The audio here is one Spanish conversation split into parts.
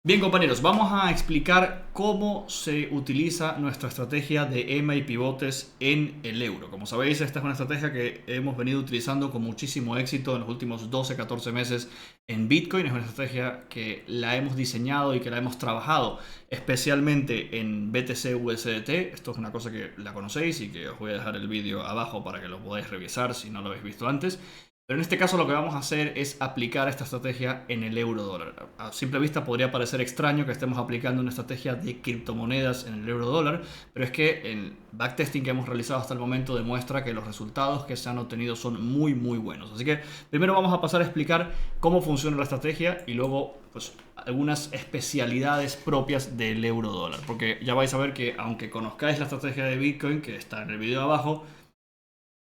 Bien, compañeros, vamos a explicar cómo se utiliza nuestra estrategia de EMA y pivotes en el euro. Como sabéis, esta es una estrategia que hemos venido utilizando con muchísimo éxito en los últimos 12-14 meses en Bitcoin. Es una estrategia que la hemos diseñado y que la hemos trabajado especialmente en BTC USDT. Esto es una cosa que la conocéis y que os voy a dejar el vídeo abajo para que lo podáis revisar si no lo habéis visto antes. Pero en este caso lo que vamos a hacer es aplicar esta estrategia en el euro dólar. A simple vista podría parecer extraño que estemos aplicando una estrategia de criptomonedas en el euro dólar, pero es que el backtesting que hemos realizado hasta el momento demuestra que los resultados que se han obtenido son muy buenos. Así que primero vamos a pasar a explicar cómo funciona la estrategia y luego pues algunas especialidades propias del euro dólar. Porque ya vais a ver que aunque conozcáis la estrategia de Bitcoin, que está en el vídeo de abajo,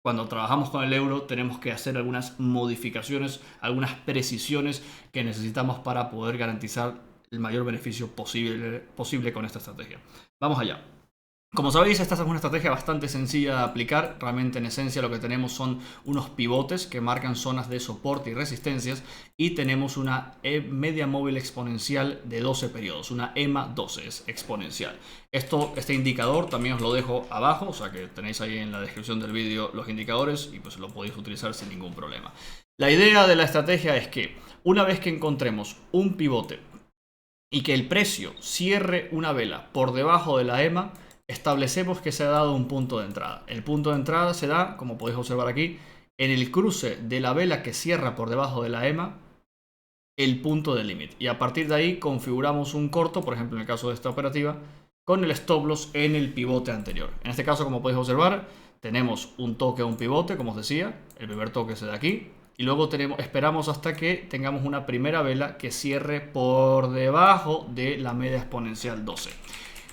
cuando trabajamos con el euro tenemos que hacer algunas modificaciones, algunas precisiones que necesitamos para poder garantizar el mayor beneficio posible con esta estrategia. Vamos allá. Como sabéis, esta es una estrategia bastante sencilla de aplicar. Realmente en esencia lo que tenemos son unos pivotes que marcan zonas de soporte y resistencias y tenemos una media móvil exponencial de 12 periodos, una EMA 12 es exponencial. Este indicador también os lo dejo abajo, o sea que tenéis ahí en la descripción del vídeo los indicadores y pues lo podéis utilizar sin ningún problema. La idea de la estrategia es que una vez que encontremos un pivote y que el precio cierre una vela por debajo de la EMA, establecemos que se ha dado un punto de entrada. El punto de entrada se da, como podéis observar aquí, en el cruce de la vela que cierra por debajo de la EMA, el punto de límite. Y a partir de ahí configuramos un corto, por ejemplo en el caso de esta operativa, con el stop loss en el pivote anterior. En este caso, como podéis observar, tenemos un toque o un pivote, como os decía, el primer toque se da aquí, y luego esperamos hasta que tengamos una primera vela que cierre por debajo de la media exponencial 12.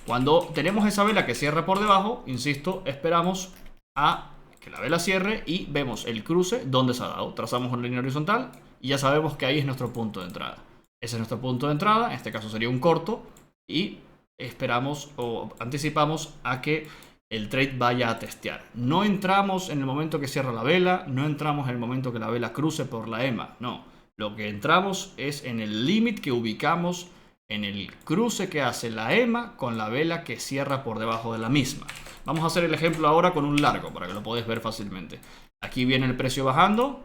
Cuando tenemos esa vela que cierra por debajo, insisto, esperamos a que la vela cierre y vemos el cruce donde se ha dado. Trazamos una línea horizontal y ya sabemos que ahí es nuestro punto de entrada. Ese es nuestro punto de entrada, en este caso sería un corto, y esperamos o anticipamos a que el trade vaya a testear. No entramos en el momento que cierra la vela, no entramos en el momento que la vela cruce por la EMA, no. Lo que entramos es en el límite que ubicamos en el cruce que hace la EMA con la vela que cierra por debajo de la misma. Vamos a hacer el ejemplo ahora con un largo para que lo podáis ver fácilmente. Aquí viene el precio bajando,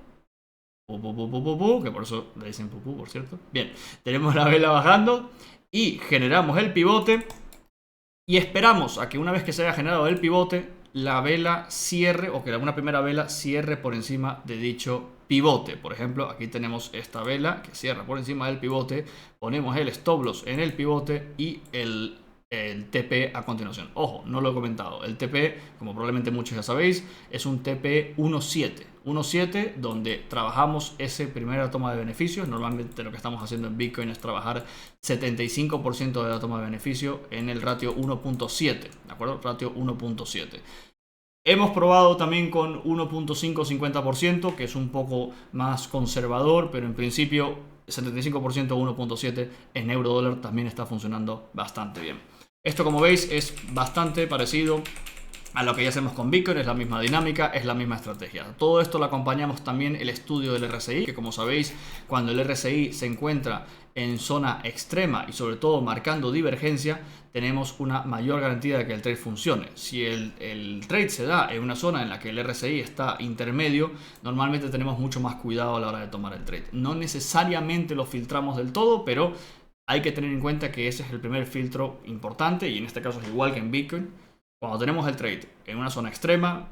que por eso le dicen pupú, por cierto. Bien, tenemos la vela bajando y generamos el pivote y esperamos a que una vez que se haya generado el pivote, la vela cierre o que una primera vela cierre por encima de dicho pivote. Por ejemplo, aquí tenemos esta vela que cierra por encima del pivote, ponemos el stop loss en el pivote y el TP a continuación. Ojo, no lo he comentado. El TP, como probablemente muchos ya sabéis, es un TP 1.7. 1.7 donde trabajamos ese primera toma de beneficios. Normalmente lo que estamos haciendo en Bitcoin es trabajar 75% de la toma de beneficio en el ratio 1.7, ¿de acuerdo? Ratio 1.7. Hemos probado también con 1.5-50%, que es un poco más conservador, pero en principio 75% 1.7 en euro dólar también está funcionando bastante bien. Esto, como veis, es bastante parecido a lo que ya hacemos con Bitcoin, es la misma dinámica, es la misma estrategia. Todo esto lo acompañamos también el estudio del RSI, que como sabéis, cuando el RSI se encuentra en zona extrema y sobre todo marcando divergencia, tenemos una mayor garantía de que el trade funcione. Si el trade se da en una zona en la que el RSI está intermedio, normalmente tenemos mucho más cuidado a la hora de tomar el trade. No necesariamente lo filtramos del todo, pero hay que tener en cuenta que ese es el primer filtro importante y en este caso es igual que en Bitcoin. Cuando tenemos el trade en una zona extrema,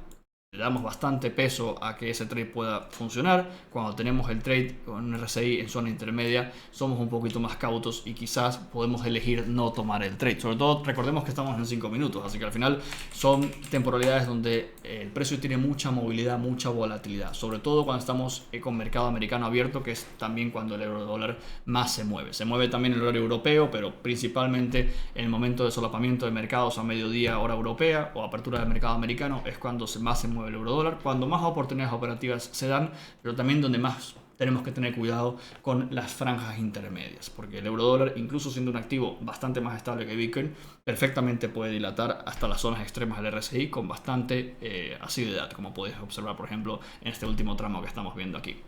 le damos bastante peso a que ese trade pueda funcionar. Cuando tenemos el trade con un RSI en zona intermedia, somos un poquito más cautos y quizás podemos elegir no tomar el trade. Sobre todo recordemos que estamos en 5 minutos, así que al final son temporalidades donde el precio tiene mucha movilidad, mucha volatilidad. Sobre todo cuando estamos con mercado americano abierto, que es también cuando el euro dólar más se mueve. Se mueve también el horario europeo, pero principalmente en el momento de solapamiento de mercados a mediodía hora europea o apertura del mercado americano es cuando más se mueve el euro dólar, cuando más oportunidades operativas se dan, pero también donde más tenemos que tener cuidado con las franjas intermedias, porque el euro dólar, incluso siendo un activo bastante más estable que Bitcoin, perfectamente puede dilatar hasta las zonas extremas del RSI con bastante asiduidad, como podéis observar por ejemplo en este último tramo que estamos viendo aquí.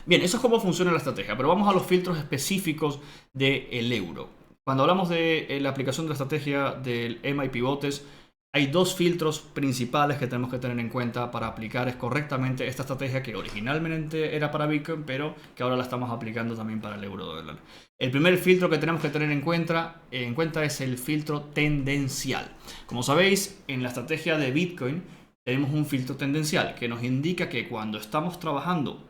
Bien, eso es cómo funciona la estrategia, pero vamos a los filtros específicos del euro. Cuando hablamos de la aplicación de la estrategia del EMA y pivotes, hay dos filtros principales que tenemos que tener en cuenta para aplicar correctamente esta estrategia que originalmente era para Bitcoin, pero que ahora la estamos aplicando también para el euro dólar. El primer filtro que tenemos que tener en cuenta es el filtro tendencial. Como sabéis, en la estrategia de Bitcoin tenemos un filtro tendencial que nos indica que cuando estamos trabajando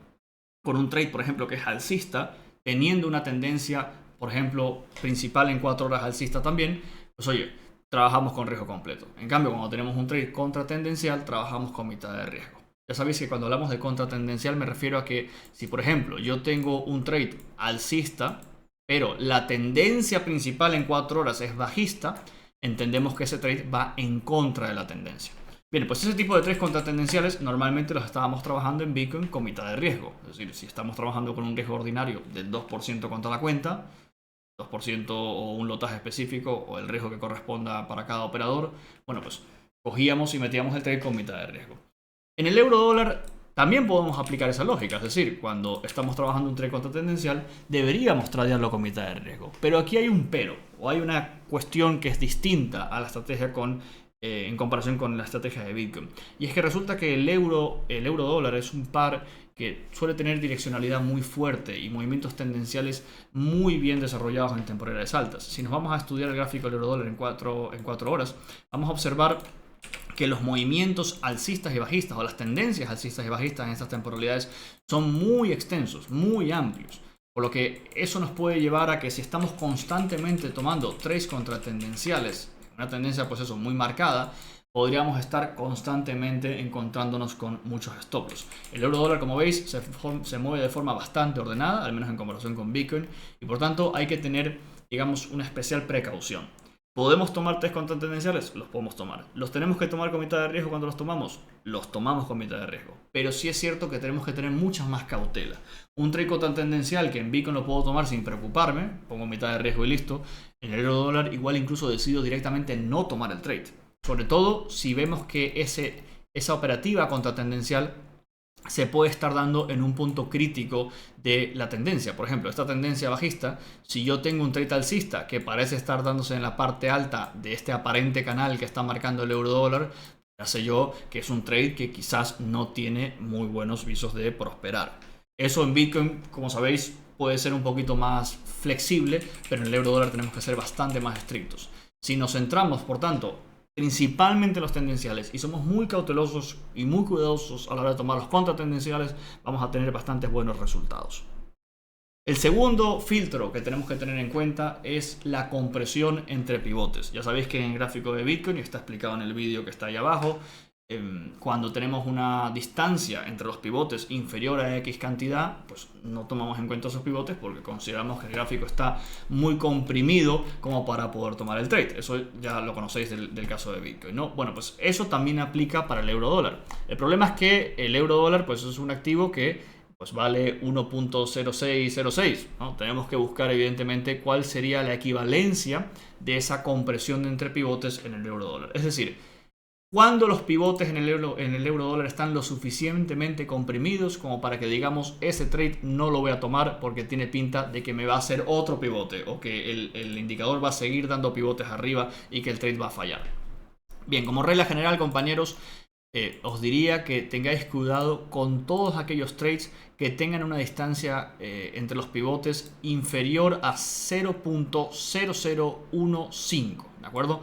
con un trade, por ejemplo, que es alcista, teniendo una tendencia, por ejemplo, principal en 4 horas alcista también, pues oye, trabajamos con riesgo completo. En cambio, cuando tenemos un trade contratendencial, trabajamos con mitad de riesgo. Ya sabéis que cuando hablamos de contratendencial me refiero a que si, por ejemplo, yo tengo un trade alcista, pero la tendencia principal en 4 horas es bajista, entendemos que ese trade va en contra de la tendencia. Bien, pues ese tipo de trades contratendenciales normalmente los estábamos trabajando en Bitcoin con mitad de riesgo. Es decir, si estamos trabajando con un riesgo ordinario del 2% contra la cuenta, 2% o un lotaje específico o el riesgo que corresponda para cada operador, bueno, pues cogíamos y metíamos el trade con mitad de riesgo. En el euro dólar también podemos aplicar esa lógica, es decir, cuando estamos trabajando un trade contratendencial deberíamos tradearlo con mitad de riesgo. Pero aquí hay un pero, o hay una cuestión que es distinta a la estrategia en comparación con la estrategia de Bitcoin. Y es que resulta que el euro dólar es un par que suele tener direccionalidad muy fuerte y movimientos tendenciales muy bien desarrollados en temporalidades altas. Si nos vamos a estudiar el gráfico del euro dólar en 4 horas, vamos a observar que los movimientos alcistas y bajistas o las tendencias alcistas y bajistas en estas temporalidades son muy extensos, muy amplios. Por lo que eso nos puede llevar a que si estamos constantemente tomando trades contratendenciales, una tendencia pues eso muy marcada, podríamos estar constantemente encontrándonos con muchos stop loss. El euro dólar, como veis, se mueve de forma bastante ordenada, al menos en comparación con Bitcoin, y por tanto hay que tener, digamos, una especial precaución. ¿Podemos tomar trades contratendenciales? Los podemos tomar. ¿Los tenemos que tomar con mitad de riesgo cuando los tomamos? Los tomamos con mitad de riesgo. Pero sí es cierto que tenemos que tener mucha más cautela. Un trade contratendencial que en Bitcoin lo puedo tomar sin preocuparme, pongo mitad de riesgo y listo. En el euro dólar igual incluso decido directamente no tomar el trade. Sobre todo si vemos que esa operativa contratendencial se puede estar dando en un punto crítico de la tendencia. Por ejemplo, esta tendencia bajista, si yo tengo un trade alcista que parece estar dándose en la parte alta de este aparente canal que está marcando el euro dólar, ya sé yo que es un trade que quizás no tiene muy buenos visos de prosperar. Eso en Bitcoin, como sabéis, puede ser un poquito más flexible, pero en el euro dólar tenemos que ser bastante más estrictos. Si nos centramos, por tanto, principalmente los tendenciales y somos muy cautelosos y muy cuidadosos a la hora de tomar los contratendenciales, vamos a tener bastantes buenos resultados. El segundo filtro que tenemos que tener en cuenta es la compresión entre pivotes. Ya sabéis que en el gráfico de Bitcoin, y está explicado en el vídeo que está ahí abajo, cuando tenemos una distancia entre los pivotes inferior a X cantidad, pues no tomamos en cuenta esos pivotes porque consideramos que el gráfico está muy comprimido como para poder tomar el trade. Eso ya lo conocéis del caso de Bitcoin, ¿no? Bueno, pues eso también aplica para el euro dólar. El problema es que el euro dólar pues es un activo que pues vale 1.0606, ¿no? Tenemos que buscar evidentemente cuál sería la equivalencia de esa compresión entre pivotes en el euro dólar. Es decir, cuando los pivotes en el euro dólar están lo suficientemente comprimidos como para que digamos ese trade no lo voy a tomar porque tiene pinta de que me va a hacer otro pivote o que el indicador va a seguir dando pivotes arriba y que el trade va a fallar. Bien, como regla general, compañeros, os diría que tengáis cuidado con todos aquellos trades que tengan una distancia entre los pivotes inferior a 0.0015, ¿de acuerdo?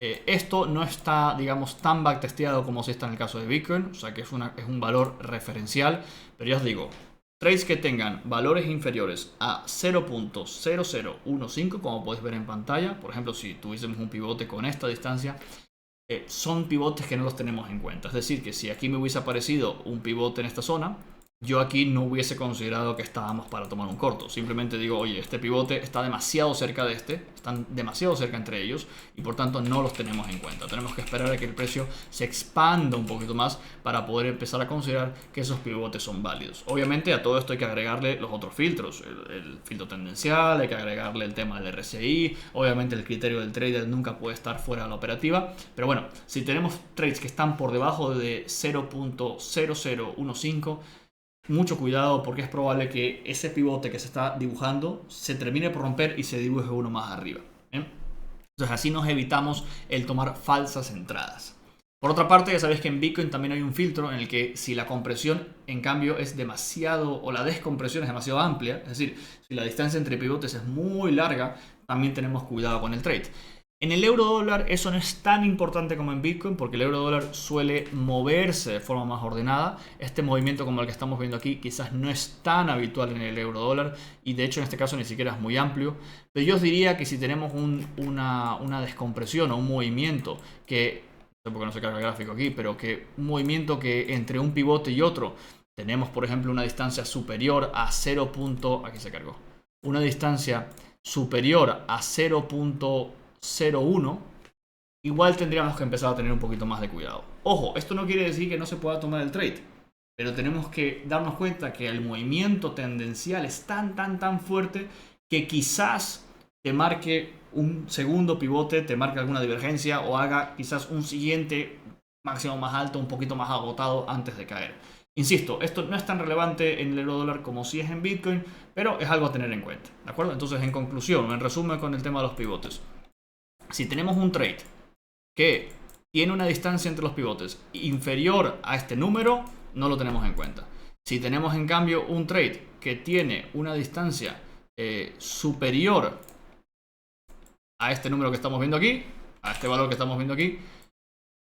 Esto no está, digamos, tan backtesteado como si está en el caso de Bitcoin, o sea que es un valor referencial, pero ya os digo, trades que tengan valores inferiores a 0.0015, como podéis ver en pantalla, por ejemplo, si tuviésemos un pivote con esta distancia, son pivotes que no los tenemos en cuenta. Es decir, que si aquí me hubiese aparecido un pivote en esta zona, yo aquí no hubiese considerado que estábamos para tomar un corto. Simplemente digo, oye, este pivote está demasiado cerca de están demasiado cerca entre ellos y por tanto no los tenemos en cuenta. Tenemos que esperar a que el precio se expanda un poquito más para poder empezar a considerar que esos pivotes son válidos. Obviamente a todo esto hay que agregarle los otros filtros, el filtro tendencial, hay que agregarle el tema del RSI, obviamente el criterio del trader nunca puede estar fuera de la operativa, pero bueno, si tenemos trades que están por debajo de 0.0015, mucho cuidado porque es probable que ese pivote que se está dibujando se termine por romper y se dibuje uno más arriba. ¿Bien? Entonces así nos evitamos el tomar falsas entradas. Por otra parte, ya sabéis que en Bitcoin también hay un filtro en el que si la compresión en cambio es demasiado o la descompresión es demasiado amplia, es decir, si la distancia entre pivotes es muy larga, también tenemos cuidado con el trade. En el euro dólar eso no es tan importante como en Bitcoin porque el euro dólar suele moverse de forma más ordenada. Este movimiento como el que estamos viendo aquí quizás no es tan habitual en el euro dólar y de hecho en este caso ni siquiera es muy amplio. Pero yo os diría que si tenemos una descompresión o un movimiento que, no sé por qué no se carga el gráfico aquí, pero que un movimiento que entre un pivote y otro tenemos por ejemplo una distancia superior a 0. Aquí se cargó. Una distancia superior a 0.01, igual tendríamos que empezar a tener un poquito más de cuidado. Ojo, esto no quiere decir que no se pueda tomar el trade, pero tenemos que darnos cuenta que el movimiento tendencial es tan fuerte que quizás te marque un segundo pivote, te marque alguna divergencia o haga quizás un siguiente máximo más alto, un poquito más agotado antes de caer. Insisto, esto no es tan relevante en el euro dólar como si es en Bitcoin, pero es algo a tener en cuenta, ¿de acuerdo? Entonces, en conclusión, en resumen con el tema de los pivotes, si tenemos un trade que tiene una distancia entre los pivotes inferior a este número, no lo tenemos en cuenta. Si tenemos en cambio un trade que tiene una distancia superior a este número que estamos viendo aquí, a este valor que estamos viendo aquí,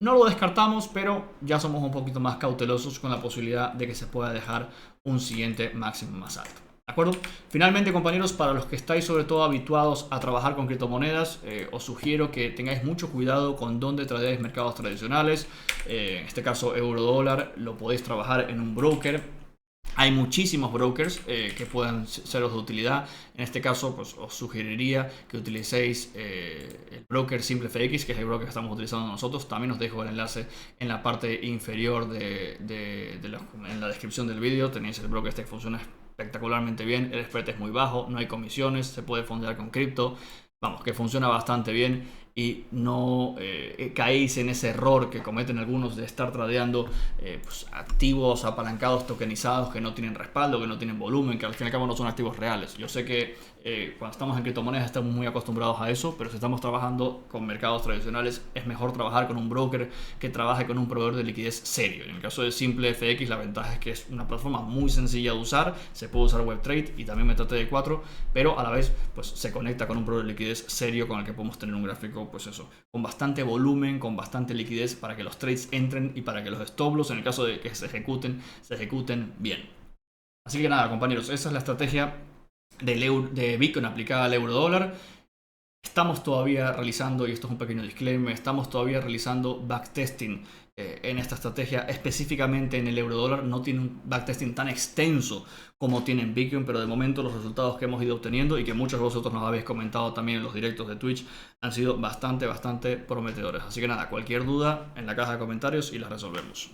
no lo descartamos, pero ya somos un poquito más cautelosos con la posibilidad de que se pueda dejar un siguiente máximo más alto. ¿De acuerdo? Finalmente, compañeros, para los que estáis sobre todo habituados a trabajar con criptomonedas, os sugiero que tengáis mucho cuidado con dónde tradeáis mercados tradicionales. En este caso, euro dólar, lo podéis trabajar en un broker. Hay muchísimos brokers que puedan seros de utilidad. En este caso, pues os sugeriría que utilicéis el broker SimpleFX, que es el broker que estamos utilizando nosotros. También os dejo el enlace en la parte inferior en la descripción del vídeo. Tenéis el broker que funciona espectacularmente bien. El spread es muy bajo, no hay comisiones, se puede fondear con cripto. Vamos, que funciona bastante bien y no caéis en ese error que cometen algunos de estar tradeando pues, activos apalancados, tokenizados, que no tienen respaldo, que no tienen volumen, que al fin y al cabo no son activos reales. Yo sé que cuando estamos en criptomonedas estamos muy acostumbrados a eso, pero si estamos trabajando con mercados tradicionales es mejor trabajar con un broker que trabaje con un proveedor de liquidez serio. En el caso de SimpleFX la ventaja es que es una plataforma muy sencilla de usar, se puede usar WebTrade y también MetaTrader 4, pero a la vez pues, se conecta con un proveedor de liquidez serio con el que podemos tener un gráfico pues eso, con bastante volumen, con bastante liquidez para que los trades entren y para que los stop loss en el caso de que se ejecuten bien. Así que nada, compañeros, esa es la estrategia de Bitcoin aplicada al euro dólar. Estamos todavía realizando, y esto es un pequeño disclaimer, estamos todavía realizando backtesting en esta estrategia, específicamente en el euro dólar. No tiene un backtesting tan extenso como tiene en Bitcoin, pero de momento los resultados que hemos ido obteniendo y que muchos de vosotros nos habéis comentado también en los directos de Twitch han sido bastante prometedores. Así que nada, cualquier duda en la caja de comentarios y las resolvemos.